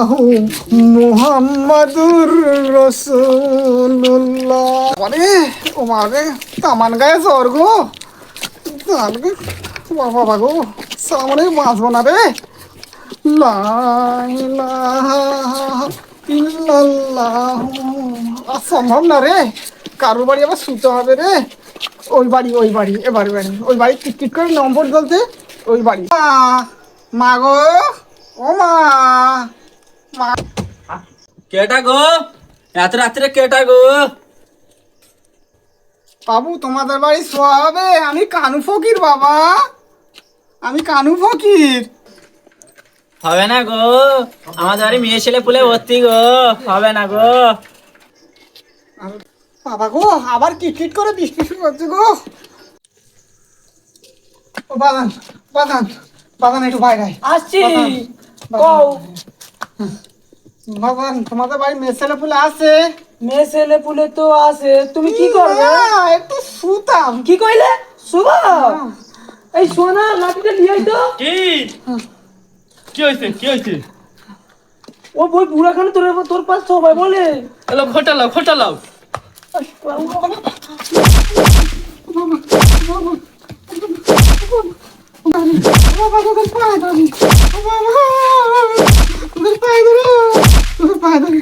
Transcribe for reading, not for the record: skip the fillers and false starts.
ইল্লাল্লাহু মুহাম্মাদুর রাসূলুল্লাহ। আরে ও মারে কামান গায়ে জ্বর গো, বাবা গো সামনে বাঁচবো না রে। লা ইলাহা ইল্লাল্লাহু। আর সম্ভব না রে, কারোর বাড়ি আবার শুতে হবে রে। ওই বাড়ি ওই বাড়ি টিকটিক করে নম্বর বলতে ওই বাড়ি। মা গো, ও মা, মা। কেটা গো, এত রাত্রে কেটা গো? বাবু তোমাদের বাড়ি শোয়া হবে? আমি কানু ফকির বাবা, আমি কানু ফকির। হবে না গো, আমাদের বাড়ি মেয়ে ছেলে পুলে ভর্তি গো, হবে না গো। বাবা গো আবার কিটকিট করে বৃষ্টি শুরু হচ্ছে গো। ও বাগান বাগান বাগান একটু বাইরে আয়। আসছি। কও বাগান, তোমাদের বাড়ি মেয়ে ছেলে পুলে আছে? মেয়ে ছেলে পুলে তো আছে, তুমি কি করবে? একটু শুতাম। কি কইলে? শুভা, এই সোনা লাঠিটা নিয়ে আই তো। কি কি হইছে, কি হইছে? ও বই বুড়াখানে তোর পাশ সবাই বলে এলো খোটালাও। পায়ে ধরে